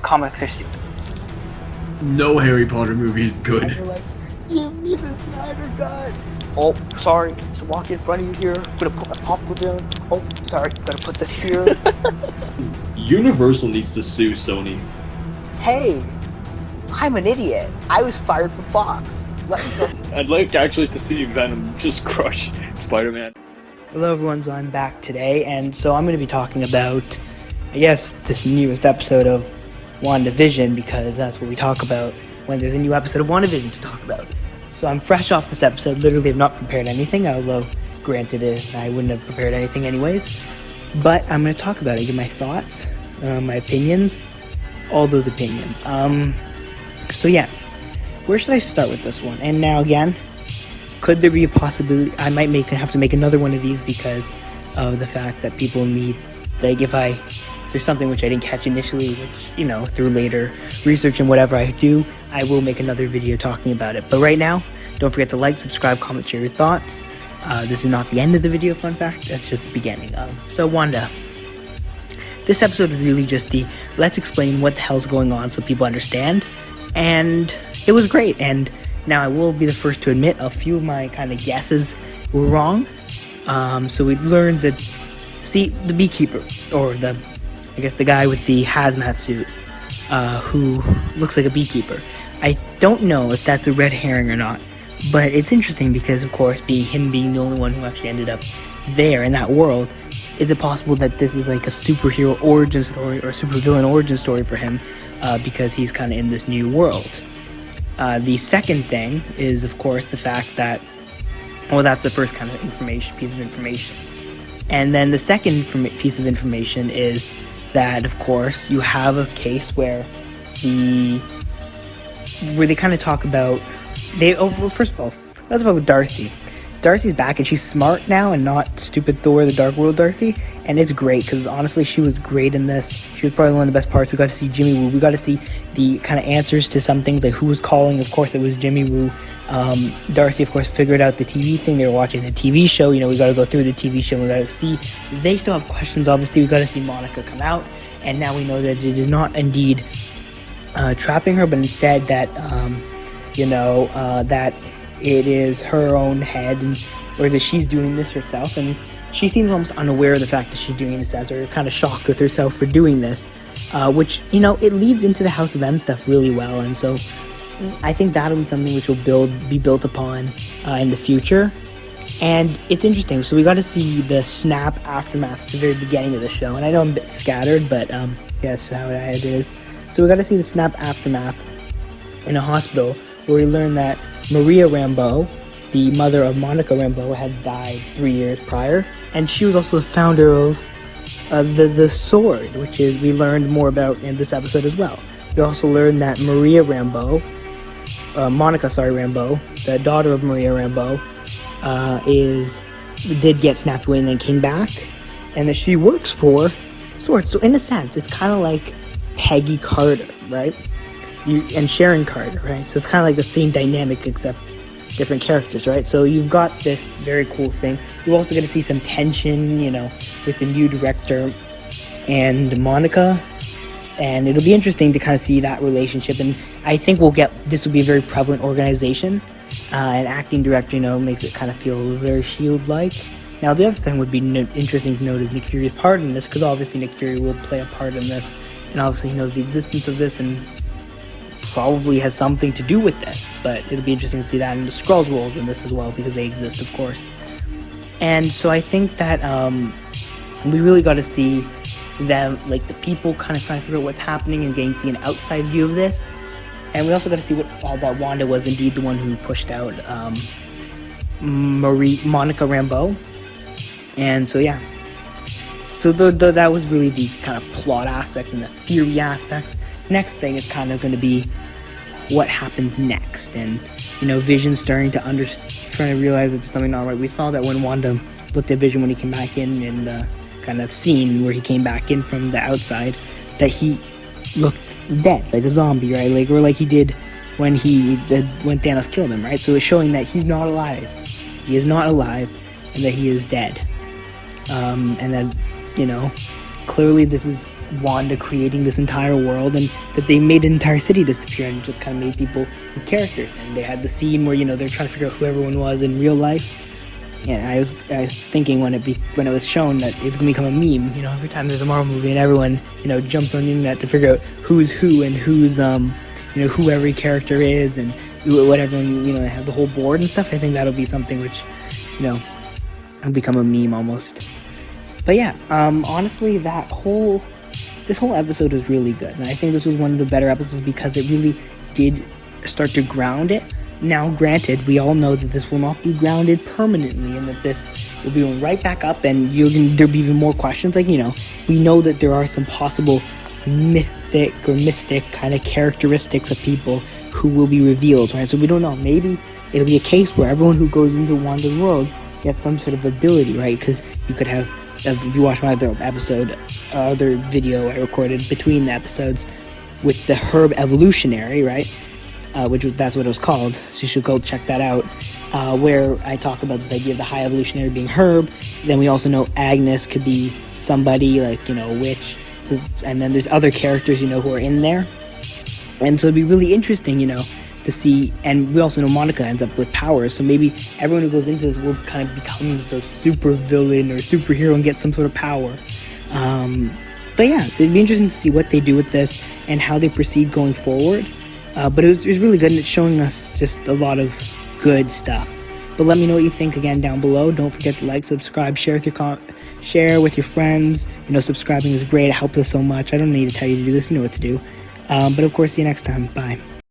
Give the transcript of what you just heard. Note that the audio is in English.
comics are stupid. No Harry Potter movie is good. And you're like, give me the Snyder Cut. Oh, sorry, just walk in front of you here. I'm gonna put my popcorn down. Oh, sorry, gotta put this here. Universal needs to sue Sony. Hey, I'm an idiot. I was fired from Fox. Let me go. I'd like actually to see Venom just crush Spider-Man. Hello everyone, so I'm back today, and so I'm going to be talking about, I guess, this newest episode of WandaVision, because that's what we talk about when there's a new episode of WandaVision to talk about. So I'm fresh off this episode, literally have not prepared anything, although granted I wouldn't have prepared anything anyways. But I'm going to talk about it, give my thoughts, my opinions, all those opinions. So yeah, where should I start with this one? And now again, could there be a possibility I might have to make another one of these because of the fact that people need, like, if there's something which I didn't catch initially, which, through later research and whatever I do, I will make another video talking about it. But right now, don't forget to like, subscribe, comment, share your thoughts. This is not the end of the video, fun fact, that's just the beginning. So Wanda, this episode is really just let's explain what the hell's going on so people understand, and it was great. And now I will be the first to admit a few of my kind of guesses were wrong. So we learned that, the beekeeper, or the guy with the hazmat suit, who looks like a beekeeper. I don't know if that's a red herring or not, but it's interesting because, of course, him being the only one who actually ended up there in that world, is it possible that this is like a superhero origin story or a supervillain origin story for him, because he's kind of in this new world? The second thing is, of course, the fact that, that's the first kind of piece of information. And then the second piece of information is that, of course, you have a case where they kind of talk about, first of all, let's talk about Darcy. Darcy's back, and she's smart now and not stupid Thor, the Dark World Darcy, and it's great because honestly she was great in this. She was probably one of the best parts. We got to see Jimmy Woo. We got to see the kind of answers to some things, like who was calling. Of course it was Jimmy Woo. Darcy, of course, figured out the TV thing. They were watching the TV show. We got to go through the TV show. We got to see, they still have questions, obviously. We got to see Monica come out, and now we know that it is not indeed trapping her, but instead that that it is her own head, or that she's doing this herself, and she seems almost unaware of the fact that she's doing this, or kind of shocked with herself for doing this, which, it leads into the House of M stuff really well, and so I think that'll be something which will be built upon in the future. And it's interesting, so we got to see the snap aftermath at the very beginning of the show, and I know I'm a bit scattered, but that's how it is. So we got to see the snap aftermath in a hospital, where we learn that Maria Rambeau, the mother of Monica Rambeau, had died 3 years prior, and she was also the founder of the Sword, which is, we learned more about in this episode as well. We also learned that Monica Rambeau, the daughter of Maria Rambeau, did get snapped away and then came back, and that she works for Sword. So in a sense, it's kind of like Peggy Carter, right? And Sharon Carter, right? So it's kind of like the same dynamic, except different characters, right? So you've got this very cool thing. You're also going to see some tension, with the new director and Monica, and it'll be interesting to kind of see that relationship. And I think this will be a very prevalent organization. An acting director, makes it kind of feel very S.H.I.E.L.D.-like. Now, the other thing would be interesting to note is Nick Fury's part in this, because obviously Nick Fury will play a part in this, and obviously he knows the existence of this, and probably has something to do with this, but it'll be interesting to see that. And the Skrulls roles in this as well, because they exist, of course. And so I think that we really got to see them, like the people, kind of trying to figure out what's happening and getting to see an outside view of this. And we also got to see that Wanda was indeed the one who pushed out Monica Rambeau. And so yeah, so that was really the kind of plot aspects and the theory aspects. Next thing is kind of going to be what happens next, and Vision's starting to trying to realize that there's something not right. We saw that when Wanda looked at Vision when he came back in the kind of scene where he came back in from the outside, that he looked dead, like a zombie, right? Or like he did when Thanos killed him, right? So it's showing that he's not alive. He is not alive, and that he is dead. And that, clearly this is Wanda creating this entire world, and that they made an entire city disappear and just kind of made people with characters. And they had the scene where, they're trying to figure out who everyone was in real life. And I was thinking when it was shown that it's gonna become a meme. Every time there's a Marvel movie and everyone jumps on the internet to figure out who's who and who's who every character is and what everyone they have the whole board and stuff. I think that'll be something which will become a meme almost. But yeah, honestly, this whole episode was really good, and I think this was one of the better episodes because it really did start to ground it. Now, granted, we all know that this will not be grounded permanently, and that this will be going right back up, and there'll be even more questions. We know that there are some possible mythic or mystic kind of characteristics of people who will be revealed, right? So we don't know. Maybe it'll be a case where everyone who goes into Wanda's world gets some sort of ability, right? Because you could have, if you watch my other video I recorded between the episodes with the herb evolutionary, right? That's what it was called, so you should go check that out, where I talk about this idea of the high evolutionary being Herb. Then we also know Agnes could be somebody like, a witch, and then there's other characters, who are in there, and so it'd be really interesting, to see, and we also know Monica ends up with powers, so maybe everyone who goes into this world kind of becomes a super villain or superhero and gets some sort of power. But yeah, it'd be interesting to see what they do with this and how they proceed going forward. But it was really good, and it's showing us just a lot of good stuff. But let me know what you think again down below. Don't forget to like, subscribe, share with your friends. Subscribing is great. It helps us so much. I don't need to tell you to do this. You know what to do. But of course, see you next time. Bye.